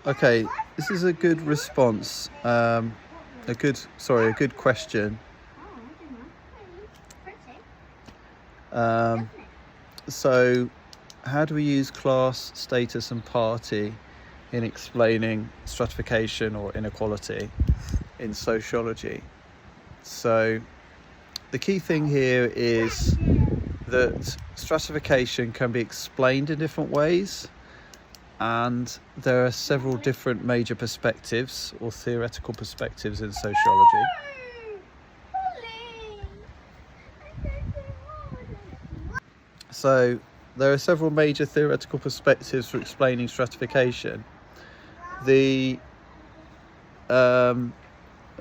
Okay, this is a good response. A good question. So, how do we use class, status, and party in explaining stratification or inequality in sociology? So, the key thing here is that stratification can be explained in different ways, and there are several different major perspectives or theoretical perspectives in sociology. So there are several major theoretical perspectives for explaining stratification. The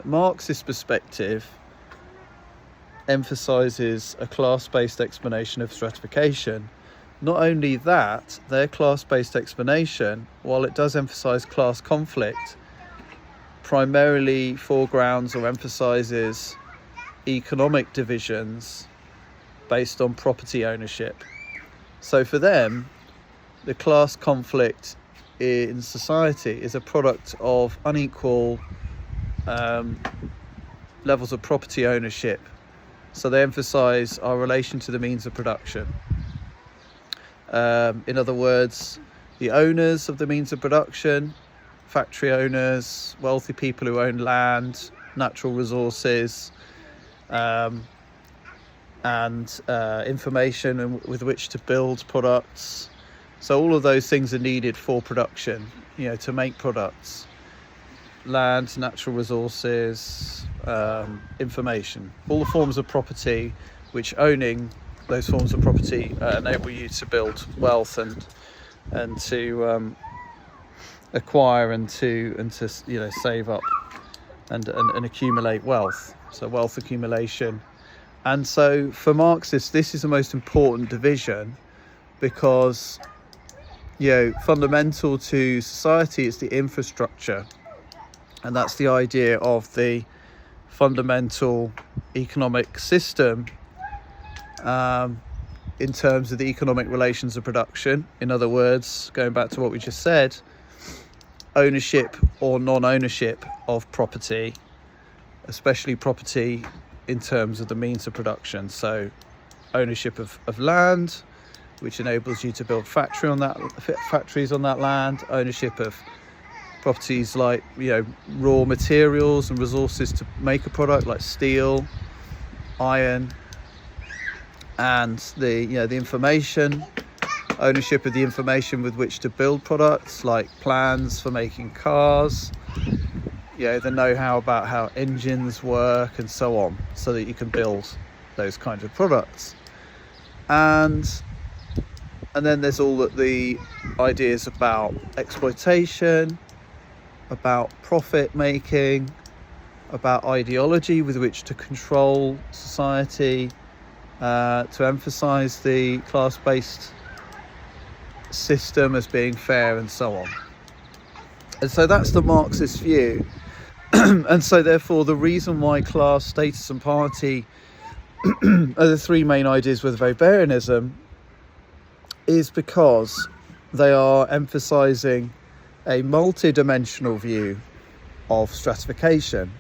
Marxist perspective emphasizes a class-based explanation of stratification. Not only that, their class-based explanation, while it does emphasize class conflict, primarily foregrounds or emphasizes economic divisions based on property ownership. So for them, the class conflict in society is a product of unequal levels of property ownership. So they emphasize our relation to the means of production. In other words, the owners of the means of production, factory owners, wealthy people who own land, natural resources, and information with which to build products. So all of those things are needed for production, to make products. Land, natural resources, information, all the forms of property which owning those forms of property enable you to build wealth and to acquire and to save up and accumulate wealth. So wealth accumulation. And so for Marxists, this is the most important division because, fundamental to society is the infrastructure. And that's the idea of the fundamental economic system in terms of the economic relations of production. In other words, going back to what we just said, ownership or non-ownership of property, especially property in terms of the means of production. So ownership of land, which enables you to build factories on that land, ownership of properties like raw materials and resources to make a product like steel, iron, and the information, ownership of the information with which to build products like plans for making cars, the know-how about how engines work and so on, so that you can build those kinds of products. And then there's all the ideas about exploitation, about profit making, about ideology with which to control society, to emphasize the class-based system as being fair and so on. And so that's the Marxist view. And so therefore the reason why class, status and party are the three main ideas with Weberianism is because they are emphasizing a multidimensional view of stratification.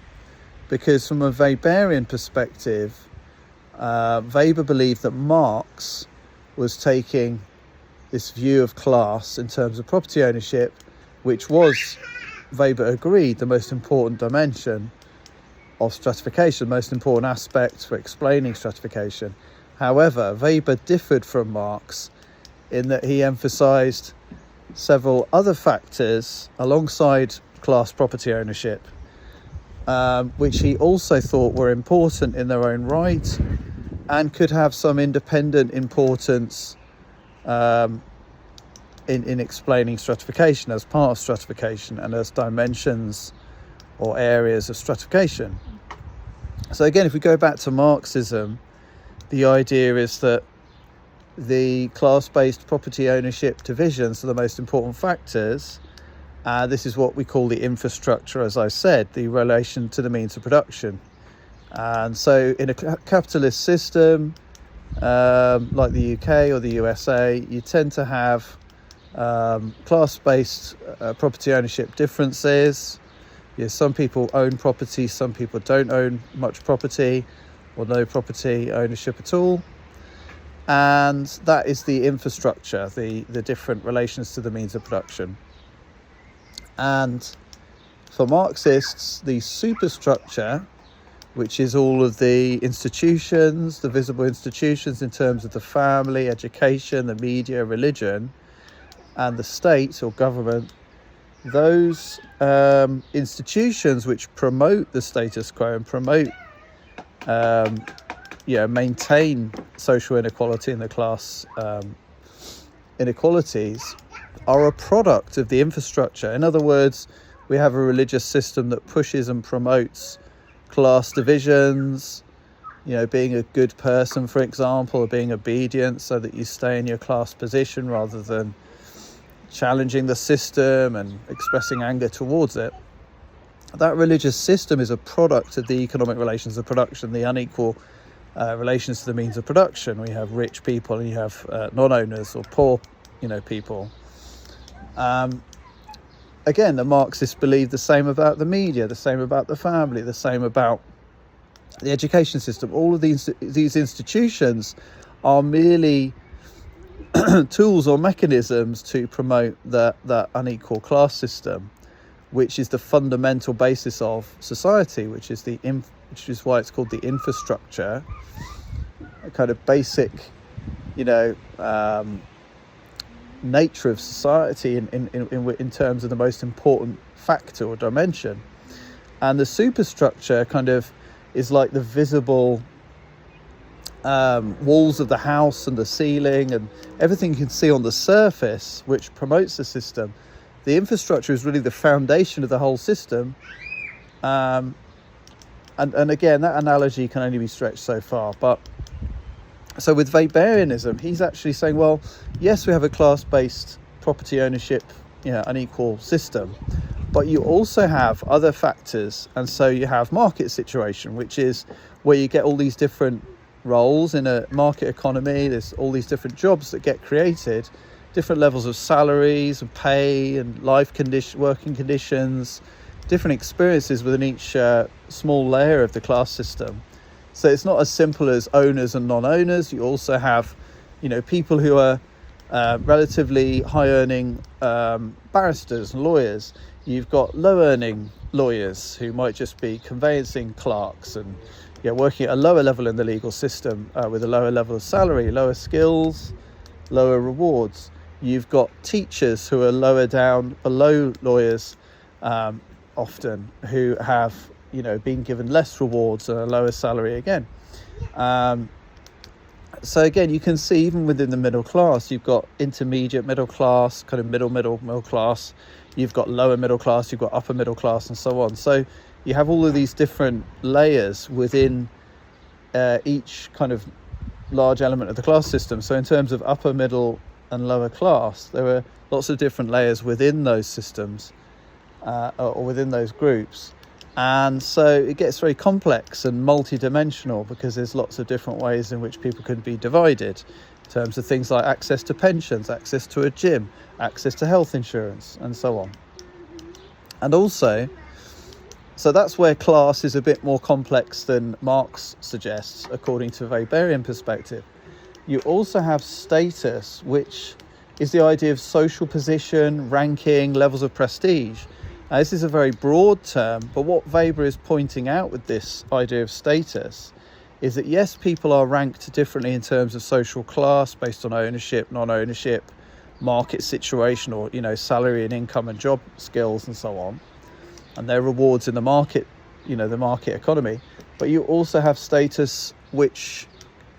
Because from a Weberian perspective, Weber believed that Marx was taking this view of class in terms of property ownership, which was, Weber agreed, the most important dimension of stratification, the most important aspect for explaining stratification. However, Weber differed from Marx in that he emphasized several other factors alongside class property ownership, which he also thought were important in their own right and could have some independent importance in explaining stratification as part of stratification and as dimensions or areas of stratification. So again, if we go back to Marxism, the idea is that the class-based property ownership divisions are the most important factors. This is what we call the infrastructure, as I said, the relation to the means of production. And so in a capitalist system, like the UK or the USA, you tend to have Class-based property ownership differences. Some people own property, some people don't own much property or no property ownership at all. And that is the infrastructure, the different relations to the means of production. And for Marxists, the superstructure, which is all of the institutions, the visible institutions in terms of the family, education, the media, religion, and the state or government, those institutions which promote the status quo and promote, maintain social inequality and the class inequalities, are a product of the infrastructure. In other words, we have a religious system that pushes and promotes class divisions, being a good person, for example, or being obedient so that you stay in your class position rather than challenging the system and expressing anger towards it. That religious system is a product of the economic relations of production, the unequal relations to the means of production. We have rich people and you have non-owners or poor, people. Again, the Marxists believe the same about the media, the same about the family, the same about the education system. All of these institutions are merely tools or mechanisms to promote that unequal class system, which is the fundamental basis of society, which is why it's called the infrastructure, a kind of basic, nature of society in terms of the most important factor or dimension. And the superstructure kind of is like the visible walls of the house and the ceiling and everything you can see on the surface, which promotes the system. The infrastructure is really the foundation of the whole system. And again, that analogy can only be stretched so far. But so with Weberianism, he's actually saying, well, yes, we have a class-based property ownership, unequal system, but you also have other factors. And so you have market situation, which is where you get all these different roles in a market economy. There's all these different jobs that get created, different levels of salaries and pay and working conditions, different experiences within each small layer of the class system. So it's not as simple as owners and non-owners. You also have, people who are relatively high-earning barristers and lawyers. You've got low-earning lawyers who might just be conveyancing clerks and working at a lower level in the legal system with a lower level of salary, lower skills, lower rewards. You've got teachers who are lower down, below lawyers, often, who have being given less rewards and a lower salary again. So again, you can see even within the middle class, you've got intermediate middle class, kind of middle class. You've got lower middle class, you've got upper middle class, and so on. So you have all of these different layers within each kind of large element of the class system. So in terms of upper, middle, and lower class, there are lots of different layers within those systems or within those groups. And so it gets very complex and multidimensional because there's lots of different ways in which people can be divided in terms of things like access to pensions, access to a gym, access to health insurance, and so on. And also, so that's where class is a bit more complex than Marx suggests, according to Weberian perspective. You also have status, which is the idea of social position, ranking, levels of prestige. Now, this is a very broad term, but what Weber is pointing out with this idea of status is that, yes, people are ranked differently in terms of social class based on ownership, non-ownership, market situation, or, salary and income and job skills and so on, and their rewards in the market, the market economy. But you also have status which,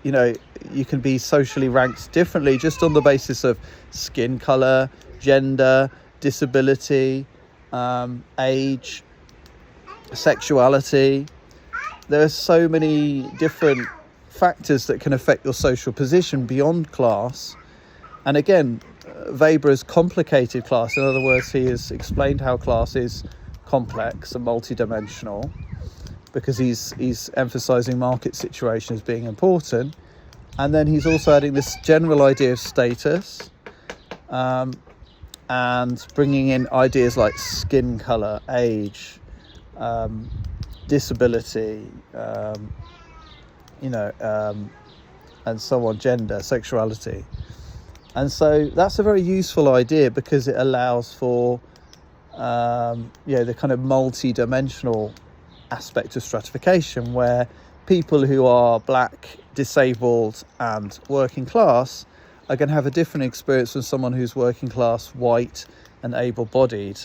you can be socially ranked differently just on the basis of skin color, gender, disability, age, sexuality. There are so many different factors that can affect your social position beyond class. And again, Weber has complicated class. In other words, he has explained how class is complex and multidimensional because he's emphasizing market situation as being important. And then he's also adding this general idea of status. and bringing in ideas like skin colour, age, disability, and so on, gender, sexuality. And so that's a very useful idea because it allows for the kind of multi-dimensional aspect of stratification, where people who are black, disabled and working class are going to have a different experience from someone who's working class, white and able-bodied,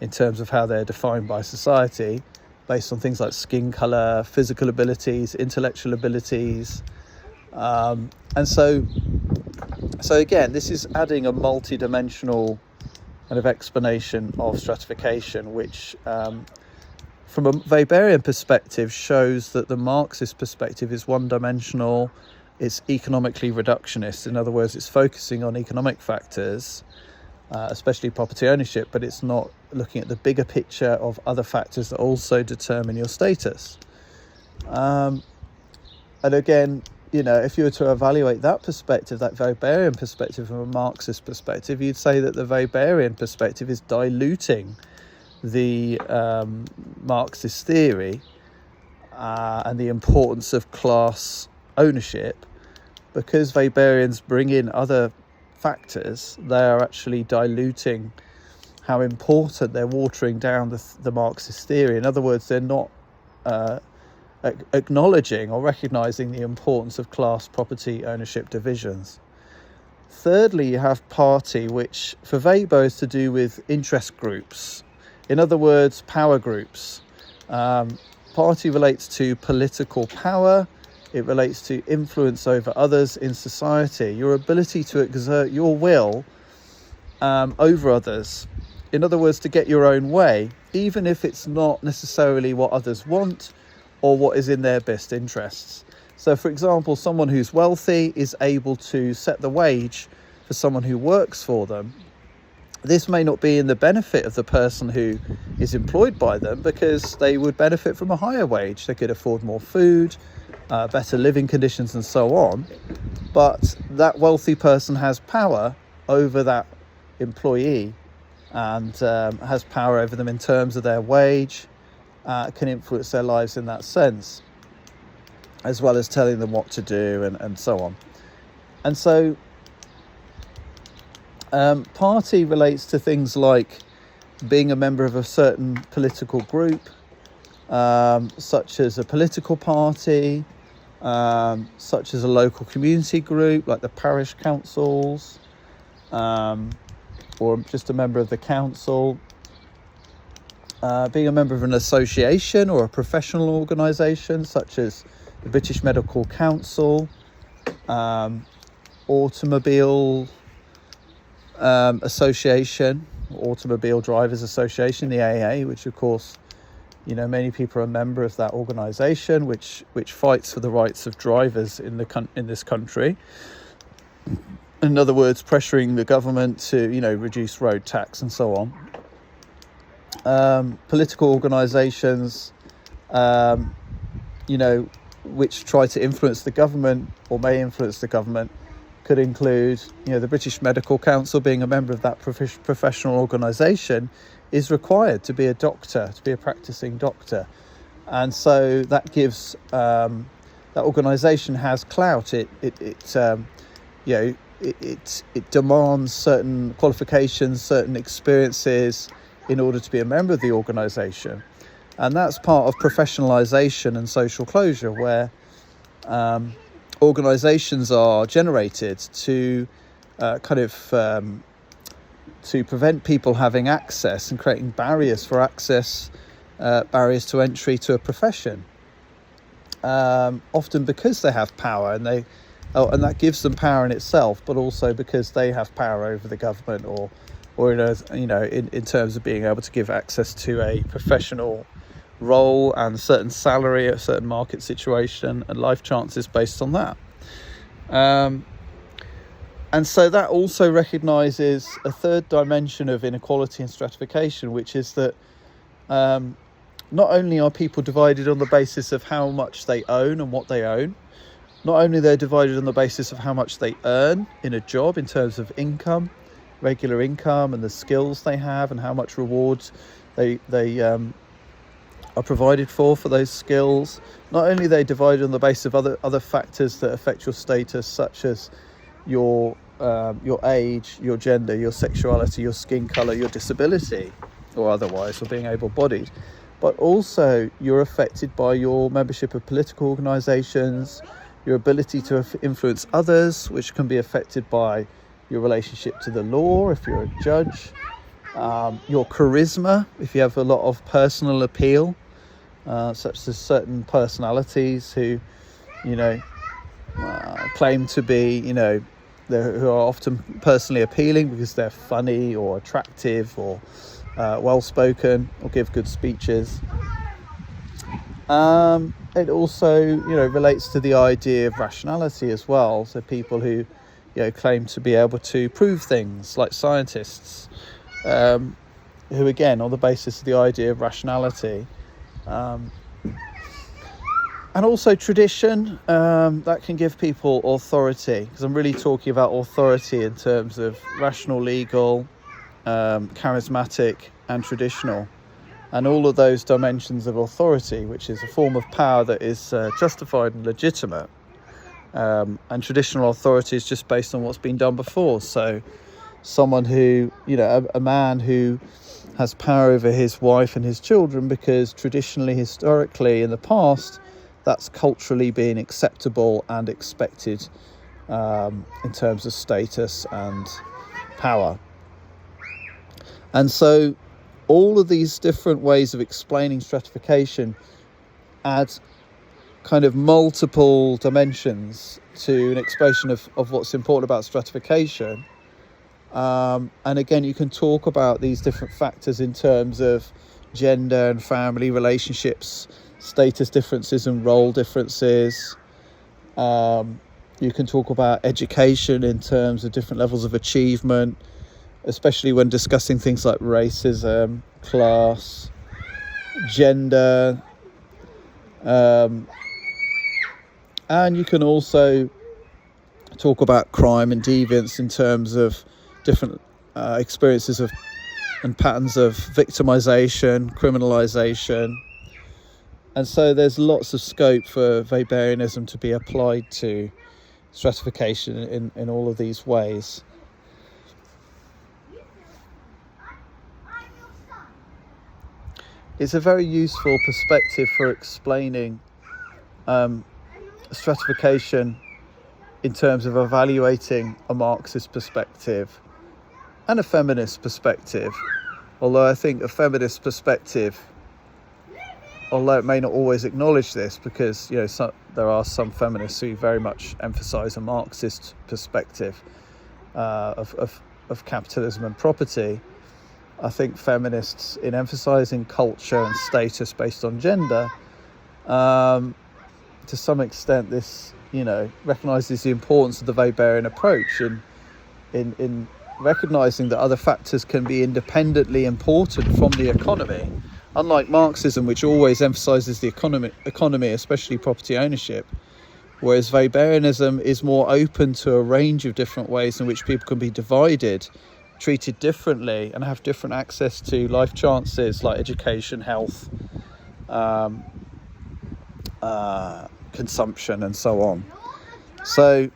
in terms of how they're defined by society based on things like skin colour, physical abilities, intellectual abilities. And so again, this is adding a multi-dimensional kind of explanation of stratification, which from a Weberian perspective shows that the Marxist perspective is one-dimensional, it's economically reductionist. In other words, it's focusing on economic factors, especially property ownership, but it's not looking at the bigger picture of other factors that also determine your status. And again, if you were to evaluate that perspective, that Weberian perspective from a Marxist perspective, you'd say that the Weberian perspective is diluting the Marxist theory and the importance of class ownership. Because Weberians bring in other factors, they are actually diluting how important, they're watering down the Marxist theory. In other words, they're not acknowledging or recognising the importance of class property ownership divisions. Thirdly, you have party, which for Weber is to do with interest groups. In other words, power groups. Party relates to political power. It relates to influence over others in society, your ability to exert your will over others. In other words, to get your own way, even if it's not necessarily what others want or what is in their best interests. So, for example, someone who's wealthy is able to set the wage for someone who works for them. This may not be in the benefit of the person who is employed by them, because they would benefit from a higher wage. They could afford more food, better living conditions and so on. But that wealthy person has power over that employee and has power over them in terms of their wage, can influence their lives in that sense, as well as telling them what to do and so on. And so party relates to things like being a member of a certain political group, such as a political party, such as a local community group like the parish councils, or just a member of the council, being a member of an association or a professional organisation such as the British Medical Council, Automobile Association, Automobile Drivers Association, the AA, which of course, many people are a member of that organisation, which fights for the rights of drivers in this country. In other words, pressuring the government to, reduce road tax and so on. Political organisations, which try to influence the government or may influence the government, could include, the British Medical Council. Being a member of that professional organisation is required to be a doctor, to be a practising doctor. And so that gives, that organisation has clout. It demands certain qualifications, certain experiences in order to be a member of the organisation. And that's part of professionalisation and social closure, where organisations are generated to to prevent people having access and creating barriers for access, barriers to entry to a profession, often because they have power, and that gives them power in itself, but also because they have power over the government, or in terms of being able to give access to a professional role and a certain salary, a certain market situation and life chances based on that. And so that also recognises a third dimension of inequality and stratification, which is that not only are people divided on the basis of how much they own and what they own, not only they're divided on the basis of how much they earn in a job in terms of income, regular income and the skills they have and how much rewards they are provided for those skills. Not only are they divided on the basis of other factors that affect your status, such as your age, your gender, your sexuality, your skin colour, your disability, or otherwise, or being able-bodied, but also you're affected by your membership of political organisations, your ability to influence others, which can be affected by your relationship to the law if you're a judge, your charisma if you have a lot of personal appeal, such as certain personalities who, claim to be, who are often personally appealing because they're funny or attractive or well-spoken or give good speeches. It also, relates to the idea of rationality as well. So people who, claim to be able to prove things, like scientists, who again, on the basis of the idea of rationality, and also tradition, that can give people authority, because I'm really talking about authority in terms of rational, legal, charismatic and traditional, and all of those dimensions of authority, which is a form of power that is justified and legitimate, and traditional authority is just based on what's been done before. So someone who, a man who has power over his wife and his children because traditionally, historically, in the past, that's culturally been acceptable and expected in terms of status and power. And so all of these different ways of explaining stratification add kind of multiple dimensions to an explanation of what's important about stratification. And again, you can talk about these different factors in terms of gender and family relationships, status differences and role differences. You can talk about education in terms of different levels of achievement, especially when discussing things like racism, class, gender. And you can also talk about crime and deviance in terms of different experiences of and patterns of victimization, criminalization. And so there's lots of scope for Weberianism to be applied to stratification in all of these ways. It's a very useful perspective for explaining stratification in terms of evaluating a Marxist perspective and a feminist perspective. Although I think a feminist perspective, although it may not always acknowledge this, because there are some feminists who very much emphasize a Marxist perspective of capitalism and property. I think feminists, in emphasizing culture and status based on gender, to some extent this recognizes the importance of the Weberian approach in recognizing that other factors can be independently important from the economy. Unlike Marxism, which always emphasizes the economy, especially property ownership, whereas Weberianism is more open to a range of different ways in which people can be divided, treated differently, and have different access to life chances like education, health, consumption, and so on. So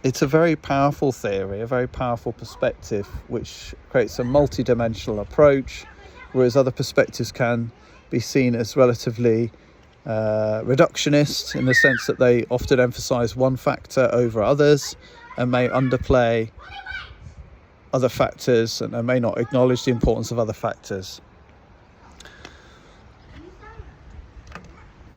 it's a very powerful theory, a very powerful perspective, which creates a multidimensional approach, whereas other perspectives can be seen as relatively reductionist, in the sense that they often emphasize one factor over others and may underplay other factors and may not acknowledge the importance of other factors.